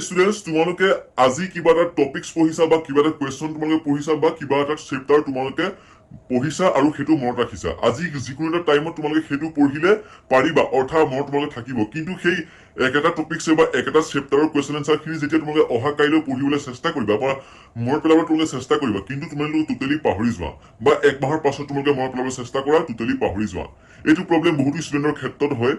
Students তোমালোকে আজি কিবা এটা টপিকস পঢ়িছা বা কিবা এটা কুৱেশ্যন তোমালোকে পঢ়িছা বা কিবা এটা চেপ্টাৰ তোমালোকে পঢ়িছা আৰু সেইটো মনত ৰাখিছা আজি যিকোনো এটা টাইমত তোমালোকে সেইটো পঢ়িলে পাৰিবা অৰ্থাৎ মনত তোমালোকে থাকিব কিন্তু সেই একেটা টপিকছে বা একেটা চেপ্টাৰৰ কুৱেশ্যন এনচাৰখিনি যেতিয়া তোমালোকে অহা কাইলৈ পঢ়িবলৈ চেষ্টা কৰিবা বা মনত পেলাবলৈ তোমালোকে চেষ্টা কৰিবা কিন্তু তোমালোকে টোটেলি পাহৰি যোৱা বা এক মাহৰ পাছত তোমালোকে মনত পেলাবলৈ চেষ্টা কৰা টোটেলি পাহৰি যোৱা এইটো প্ৰব্লেম বহুতো ষ্টুডেণ্টৰ ক্ষেত্ৰত হয়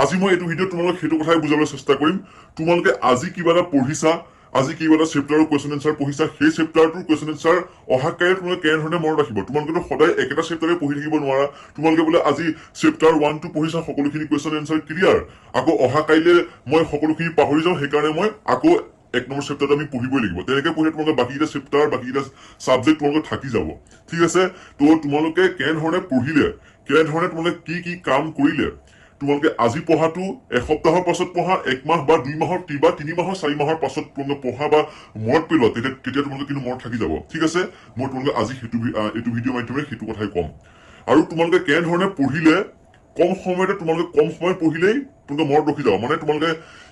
আজি মই এইটো ভিডিঅ'ত তোমালোকক সেইটো কথাই বুজাবলৈ চেষ্টা কৰিম তোমালোকে আজি কিবা এটা পঢ়িছা আজি কিবা এটা চেপ্টাৰৰ কুৱেশ্যন এনচাৰ পঢ়িছা সেই চেপ্টাৰটোৰ কুৱেশ্যন এনচাৰ অহা কাইলৈ তোমালোকে কেনেধৰণে মনত ৰাখিব তোমালোকেতো সদায় একেটা চেপ্টাৰে পঢ়ি থাকিব নোৱাৰা তোমালোকে বোলে আজি চেপ্টাৰ 1 টো পঢ়িছা সকলোখিনি কুৱেশ্যন এনচাৰ ক্লিয়াৰ আকৌ অহা কাইলৈ মই সকলোখিনি পাহৰি যাওঁ সেইকাৰণে মই আকৌ এক নম্বৰ চেপ্টাৰটো আমি পঢ়িবই লাগিব তেনেকৈ পঢ়িলে তোমালোকে বাকীকেইটা চেপ্টাৰ বাকীকেইটা ছাবজেক্ট তোমালোকে থাকি যাব ঠিক আছে তো তোমালোকে কেনেধৰণে পঢ়িলে কেনেধৰণে তোমালোকে কি কাম কৰিলে তোমালোকে আজি পঢ়াটো এসপ্তাহৰ পাছত পঢ়া এক মাহ বা 2 মাহৰ বা 3 মাহৰ 4 মাহৰ পাছত তোমালোকে পঢ়া বা মনত পেলোৱা তেতিয়া তোমালোকে কিন্তু মনত থাকি যাব ঠিক আছে মই তোমালোকে আজি এইটো ভিডিঅ' মাধ্যমেৰে সেইটো কথাই ক'ম আৰু তোমালোকে কেনেধৰণে পঢ়িলে কম সময়তে তোমালোকে কম সময় পঢ়িলেই তোমালোকে মনত ৰখি যাব মানে তোমালোকে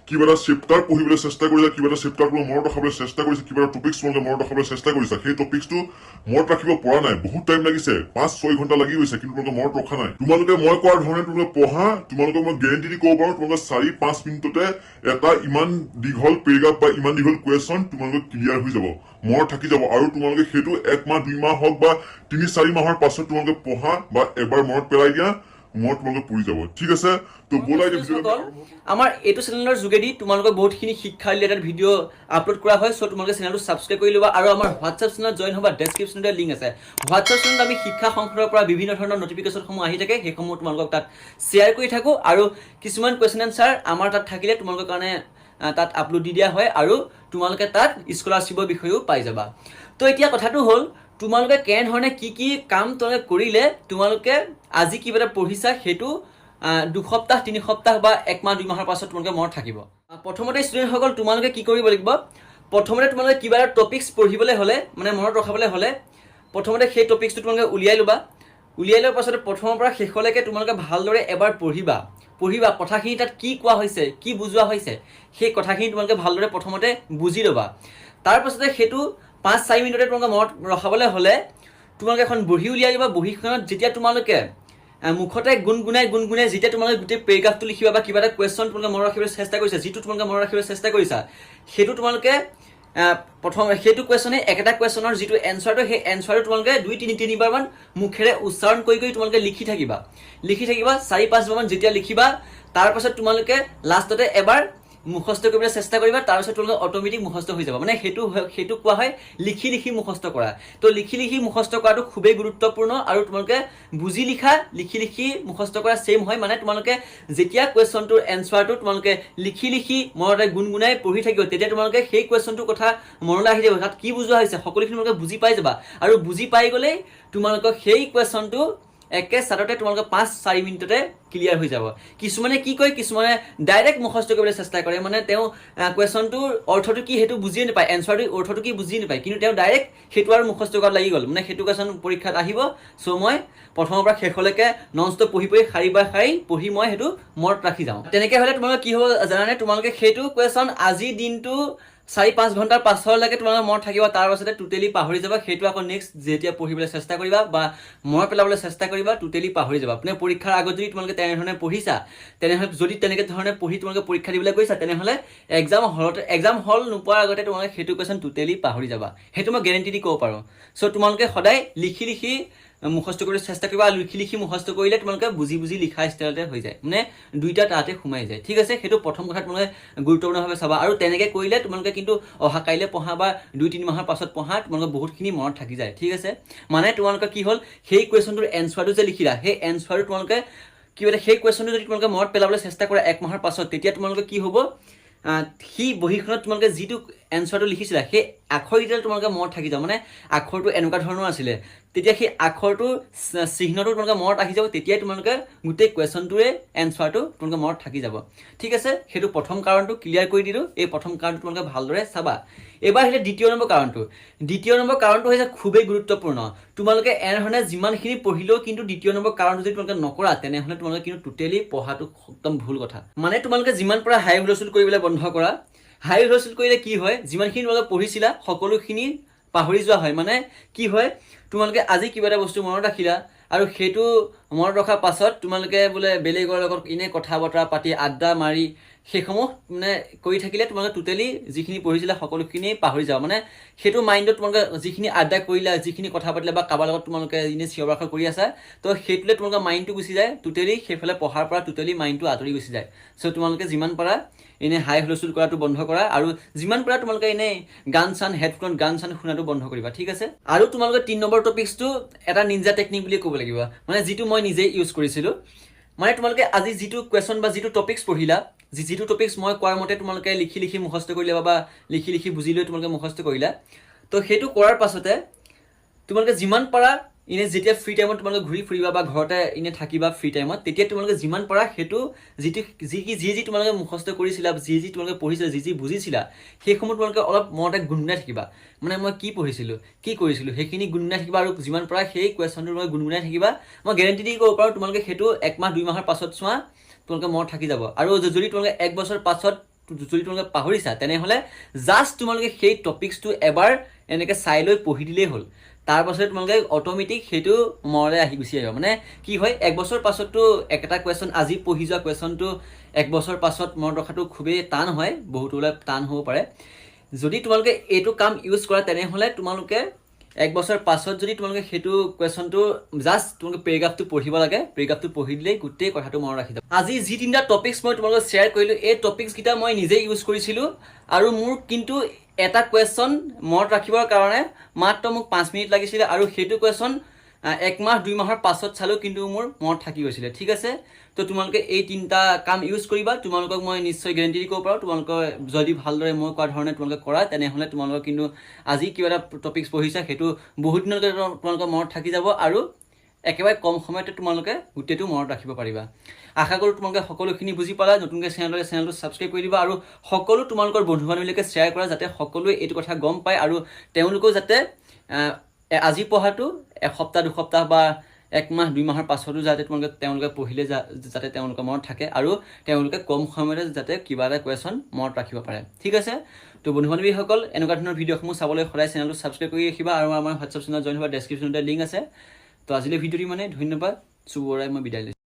কিবা এটা চেপ্টাৰ পঢ়িবলৈ চেষ্টা কৰিছা কিবা এটা চেপ্টাৰ তোমালোকে মনত ৰখাবলৈ চেষ্টা কৰিছা কিবা এটা টপিকছ তোমালোকে মনত ৰখাবলৈ চেষ্টা কৰিছা সেই টপিকছটো মনত ৰাখিব পৰা নাই বহুত টাইম লাগিছে 5-6 ঘণ্টা লাগি গৈছে কিন্তু তোমালোকে মনত ৰখা নাই তোমালোকে মই কোৱাৰ ধৰণে তোমালোকে পঢ়া তোমালোকক মই গেৰেণ্টি দি ক'ব পাৰোঁ তোমালোকে 4-5 মিনিটতে এটা ইমান দীঘল পেৰাগ্ৰাফ বা ইমান দীঘল কুৱেশ্যন তোমালোকে ক্লিয়াৰ হৈ যাব মনত থাকি যাব আৰু তোমালোকে সেইটো 1 মাহ 2 মাহ হওক বা 3-4 মাহৰ পাছত তোমালোকে পঢ়া বা এবাৰ মনত পেলাই দিয়া মনত তোমালোকে পৰি যাব ঠিক আছে তো বলাই আমাৰ এইটো চেনেলৰ যোগেদি তোমালোকৰ বহুতখিনি শিক্ষা ৰিলেটেড ভিডিঅ' আপলোড কৰা হয় চ' তোমালোকে চেনেলটো ছাবস্ক্ৰাইব কৰি ল'বা আৰু আমাৰ হোৱাটছএপ চেনেলত জইন হ'বা ডেছক্ৰিপশ্যনতে লিংক আছে হোৱাটছএপ চেনেলত আমি শিক্ষা সংসদৰ পৰা বিভিন্ন ধৰণৰ নটিফিকেশ্যনসমূহ আহি থাকে সেইসমূহ তোমালোকক তাত শ্বেয়াৰ কৰি থাকোঁ আৰু কিছুমান কুৱেশ্যন এনচাৰ আমাৰ তাত থাকিলে তোমালোকৰ কাৰণে তাত আপলোড দি দিয়া হয় আৰু তোমালোকে তাত স্কলাৰশ্বিপৰ বিষয়েও পাই যাবা তো এতিয়া কথাটো হ'ল তোমালোকে কেনেধৰণে কি কাম তোমালোকে কৰিলে তোমালোকে আজি কিবা এটা পঢ়িছা সেইটো 2 সপ্তাহ 3 সপ্তাহ বা 1 মাহ 2 মাহৰ পাছত তোমালোকে মনত থাকিব প্ৰথমতে ষ্টুডেণ্টসকল তোমালোকে কি কৰিব লাগিব প্ৰথমতে তোমালোকে কিবা এটা টপিকছ পঢ়িবলৈ হ'লে মানে মনত ৰখাবলৈ হ'লে প্ৰথমতে সেই টপিকছটো তোমালোকে উলিয়াই ল'বা উলিয়াই লোৱাৰ পাছতে প্ৰথমৰ পৰা শেষলৈকে তোমালোকে ভালদৰে এবাৰ পঢ়িবা কথাখিনি তাত কি কোৱা হৈছে কি বুজোৱা হৈছে সেই কথাখিনি তোমালোকে ভালদৰে প্ৰথমতে বুজি ল'বা তাৰপাছতে সেইটো 5-4 মিনিটতে তোমালোকে মনত ৰখাবলৈ হ'লে তোমালোকে এখন বহি উলিয়াই ল'বা বহিখনত যেতিয়া তোমালোকে মুখতে গুণগুণাই যেতিয়া তোমালোকে গোটেই পেৰাগ্ৰাফটো লিখিবা বা কিবা এটা কুৱেশ্যন তোমালোকে মনত ৰাখিবলৈ চেষ্টা কৰিছা যিটো তোমালোকে মনত ৰাখিবলৈ চেষ্টা কৰিছা সেইটো তোমালোকে প্ৰথম সেইটো কুৱেশ্যনে একেটা কুৱেশ্যনৰ যিটো এনচাৰটো সেই এনচাৰটো তোমালোকে 2-3 বাৰমান মুখেৰে উচ্চাৰণ কৰি তোমালোকে লিখি থাকিবা 4-5 বাৰমান যেতিয়া লিখিবা তাৰপাছত তোমালোকে লাষ্টতে এবাৰ মুখস্থ কৰিবলৈ চেষ্টা কৰিবা তাৰপিছত তোমালোকে অট'মেটিক মুখস্থ হৈ যাব মানে সেইটো কোৱা হয় লিখি মুখস্থ কৰা তো লিখি মুখস্থ কৰাটো খুবেই গুৰুত্বপূৰ্ণ আৰু তোমালোকে বুজি লিখি মুখস্থ কৰা সেম হয় মানে তোমালোকে যেতিয়া কুৱেশ্যনটোৰ এনচাৰটো তোমালোকে লিখি মনতে গুণগুণাই পঢ়ি থাকিব তেতিয়া তোমালোকে সেই কুৱেশ্যনটোৰ কথা মনলৈ আহি যাব তাত কি বুজোৱা হৈছে সকলোখিনি তোমালোকে বুজি পাই যাবা আৰু বুজি পাই গ'লেই তোমালোকক সেই কুৱেশ্যনটো একে চাটতে তোমালোকে 5-4 মিনিটতে ক্লিয়াৰ হৈ যাব কিছুমানে কি কয় কিছুমানে ডাইৰেক্ট মুখস্থ কৰিবলৈ চেষ্টা কৰে মানে তেওঁ কুৱেশ্যনটোৰ অৰ্থটো কি সেইটো বুজিয়ে নাপায় এনচাৰটোৰ অৰ্থটো কি বুজি নাপায় কিন্তু তেওঁ ডাইৰেক্ট সেইটো আৰু মুখস্থ কৰাত লাগি গ'ল মানে সেইটো কুৱেশ্যন পৰীক্ষাত আহিব চ' মই প্ৰথমৰ পৰা শেষলৈকে নন ষ্টপ পঢ়ি শাৰী বাই শাৰী পঢ়ি মই সেইটো মনত ৰাখি যাওঁ তেনেকৈ হ'লে তোমালোকে কি হ'ব জানানে তোমালোকে সেইটো কুৱেশ্যন আজিৰ দিনটো 4-5 ঘণ্টাৰ পাছলৈকে তোমালোকে মনত থাকিব তাৰ পাছতে টোটেলি পাহৰি যাবা সেইটো আকৌ নেক্সট যেতিয়া পঢ়িবলৈ চেষ্টা কৰিবা বা মনত পেলাবলৈ চেষ্টা কৰিবা টোটেলি পাহৰি যাবা মানে পৰীক্ষাৰ আগত যদি তোমালোকে তেনেধৰণে পঢ়িছা তেনেহ'লে যদি তেনেকৈ ধৰণে পঢ়ি তোমালোকে পৰীক্ষা দিবলৈ গৈছা তেনেহ'লে এক্সাম হল নোপোৱাৰ আগতে তোমালোকে সেইটো কুৱেশ্যন টোটেলি পাহৰি যাবা সেইটো মই গেৰেণ্টি দি ক'ব পাৰোঁ চ' তোমালোকে সদায় লিখি মুখস্থ কৰিবলৈ চেষ্টা কৰিবা লিখি মুখস্থ কৰিলে তোমালোকে বুজি লিখা ষ্টাইলতে হৈ যায় মানে দুইটা তাতে সোমাই যায় ঠিক আছে সেইটো প্ৰথম কথা তোমালোকে গুৰুত্বপূৰ্ণভাৱে চাবা আৰু তেনেকৈ কৰিলে তোমালোকে কিন্তু অহা কাইলৈ পঢ়া বা 2-3 মাহৰ পাছত পঢ়া তোমালোকে বহুতখিনি মনত থাকি যায় ঠিক আছে মানে তোমালোকে কি হ'ল সেই কুৱেশ্যনটোৰ এনচাৰটো যে লিখিলা সেই এনচাৰটো তোমালোকে কি বোলে সেই কুৱেশ্যনটো যদি তোমালোকে মনত পেলাবলৈ চেষ্টা কৰা 1 মাহৰ পাছত তেতিয়া তোমালোকে কি হ'ব সেই বহিখনত তোমালোকে যিটো এনচাৰটো লিখিছিলা সেই আখৰকেইটা তোমালোকে মনত থাকি যাব মানে আখৰটো এনেকুৱা ধৰণৰ আছিলে তেতিয়া সেই আখৰটো চিহ্নটো তোমালোকে মনত আহি যাব তেতিয়াই তোমালোকে গোটেই কুৱেশ্যনটোৰে এনচাৰটো তোমালোকে মনত থাকি যাব ঠিক আছে সেইটো প্ৰথম কাৰণটো ক্লিয়াৰ কৰি দিলোঁ এই প্ৰথম কাৰণটো তোমালোকে ভালদৰে চাবা এবাৰ আহিলে দ্বিতীয় নম্বৰ কাৰণটো হৈছে খুবেই গুৰুত্বপূৰ্ণ তোমালোকে এনেধৰণে যিমানখিনি পঢ়িলেও কিন্তু দ্বিতীয় নম্বৰ কাৰণটো যদি তোমালোকে নকৰা তেনেহ'লে তোমালোকে কিন্তু টোটেলি পঢ়াটো একদম ভুল কথা মানে তোমালোকে যিমান পৰা হাই হুলস্থুল কৰিবলৈ বন্ধ কৰা হাই হুলস্থুল কৰিলে কি হয়, যিমানখিনি তোমালোকে পঢ়িছিলা সকলোখিনি পাহৰি যোৱা হয়। মানে কি হয়, তোমালোকে আজি কিবা এটা বস্তু মনত ৰাখিলা আৰু সেইটো মনত ৰখাৰ পাছত তোমালোকে বোলে বেলেগৰ লগত এনে কথা বতৰা পাতি আড্ডা মাৰি সেইসমূহ মানে কৰি থাকিলে তোমালোকে টোটেলি যিখিনি পঢ়িছিলা সকলোখিনি পাহৰি যাওঁ। মানে সেইটো মাইণ্ডত তোমালোকে যিখিনি আড্ডা কৰিলা, যিখিনি কথা পাতিলা বা কাৰোবাৰ লগত তোমালোকে এনেই চিঞৰ বাখৰ কৰি আছা, তো সেইটোলৈ তোমালোকৰ মাইণ্ডটো গুচি যায়, টোটেলি সেইফালে পঢ়াৰ পৰা টোটেলি মাইণ্ডটো আঁতৰি গুচি যায়। চ' তোমালোকে যিমান পাৰা এনেই হাই হুলস্থুল কৰাটো বন্ধ কৰা আৰু যিমান পাৰা তোমালোকে এনেই গান চান হেডফোনত গান চান শুনাটো বন্ধ কৰিবা, ঠিক আছে। আৰু তোমালোকে 3 নম্বৰ টপিকছটো এটা নিনজা টেকনিক বুলি ক'ব লাগিব, মানে যিটো মই নিজেই ইউজ কৰিছিলোঁ। মানে তোমালোকে আজি যিটো কুৱেশ্যন বা যিটো টপিকছ পঢ়িলা, যিটো টপিকছ মই কোৱাৰ মতে তোমালোকে লিখি লিখি মুখস্থ কৰিলে বা লিখি লিখি বুজি লৈ তোমালোকে মুখস্থ কৰিলা, তো সেইটো কৰাৰ পাছতে তোমালোকে যিমান পাৰা এনে যেতিয়া ফ্ৰী টাইমত তোমালোকে ঘূৰি ফুৰিবা বা ঘৰতে এনে থাকিবা ফ্ৰী টাইমত, তেতিয়া তোমালোকে যিমান পাৰা সেইটো যি তোমালোকে মুখস্থ কৰিছিলা, যি তোমালোকে পঢ়িছিলা, যি বুজিছিলা, সেইসমূহ তোমালোকে অলপ মনতে গুণগুণাই থাকিবা। মানে মই কি পঢ়িছিলোঁ, কি কৰিছিলোঁ, সেইখিনি গুণগুণাই থাকিবা আৰু যিমান পাৰা সেই কুৱেশ্যনটো তোমালোকে গুণগুণাই থাকিবা। মই গেৰেণ্টি দি ক'ব পাৰোঁ তোমালোকে সেইটো 1 মাহ 2 মাহৰ পাছত চোৱা তোমালোকে মনত থাকি যাব। আৰু যদি তোমালোকে 1 বছৰ পাছত যদি তোমালোকে পাহৰিছা, তেনেহ'লে জাষ্ট তোমালোকে সেই টপিকছটো এবাৰ এনেকৈ চাই লৈ পঢ়ি দিলেই হ'ল। তাৰ পাছতে তোমালোকে অট'মেটিক সেইটো মনলৈ আহি গুচি আহিব। মানে কি হয়, 1 বছৰ পাছততো এটা কুৱেশ্যন আজি পঢ়ি যোৱা কুৱেশ্যনটো 1 বছৰ পাছত মনত ৰখাটো খুবেই টান হয়, বহুতলৈ টান হ'ব পাৰে। যদি তোমালোকে এইটো কাম ইউজ কৰা, তেনেহ'লে তোমালোকে 1 বছৰ পাছত যদি তোমালোকে সেইটো কুৱেশ্যনটো জাষ্ট তোমালোকে পেৰেগ্ৰাফটো পঢ়িব লাগে, পেৰেগ্ৰাফটো পঢ়ি দিলেই গোটেই কথাটো মনত ৰাখি যাব। আজি যি 3টা টপিকছ মই তোমালোকক শ্বেয়াৰ কৰিলোঁ, এই টপিকছকেইটা মই নিজেই ইউজ কৰিছিলোঁ আৰু মোৰ কিন্তু এটা কুৱেশ্যন মনত ৰাখিবৰ কাৰণে মাত্ৰ মোক 5 মিনিট লাগিছিলে আৰু সেইটো কুৱেশ্যন 1 মাহ 2 মাহৰ পাছত চালোঁ কিন্তু মোৰ মনত থাকি গৈছিলে, ঠিক আছে। তো তোমালোকে এই 3টা কাম ইউজ কৰিবা, তোমালোকক মই নিশ্চয় গেৰেণ্টি দি ক'ব পাৰোঁ, তোমালোকে যদি ভালদৰে মই কোৱা ধৰণে তোমালোকে কৰা, তেনেহ'লে তোমালোকৰ কিন্তু আজি কিবা এটা টপিকছ পঢ়িছা সেইটো বহুত দিনলৈকে তোমালোকৰ মনত থাকি যাব আৰু একেবাৰে কম সময়তে তোমালোকে গোটেইটো মনত ৰাখিব পাৰিবা। আশা কৰোঁ তোমালোকে সকলোখিনি বুজি পালা। নতুনকৈ চেনেলটো ছাবস্ক্ৰাইব কৰি দিবা আৰু সকলো তোমালোকৰ বন্ধু বান্ধৱীলৈকে শ্বেয়াৰ কৰা, যাতে সকলোৱে এইটো কথা গম পায় আৰু তেওঁলোকেও যাতে আজি পঢ়াটো এসপ্তাহ 2 সপ্তাহ বা 1 মাহ 2 মাহৰ পাছতো যাতে তেওঁলোকে পঢ়িলে যাতে তেওঁলোকৰ মনত থাকে আৰু তেওঁলোকে কম সময়তে যাতে কিবা এটা কুৱেশ্যন মনত ৰাখিব পাৰে, ঠিক আছে। তো বন্ধু বান্ধৱীসকল, এনেকুৱা ধৰণৰ ভিডিঅ'সমূহ চাবলৈ সদায় চেনেলটো ছাবস্ক্ৰাইব কৰি ৰাখিবা আৰু আমাৰ হোৱাটছআপ চেনেল জইন হোৱা ডেছক্ৰিপশ্যনতে লিংক আছে। তো আজিলৈ ভিডিঅ'টি মানে ধন্যবাদ, শুভৰাই মই বিদায় লৈছোঁ।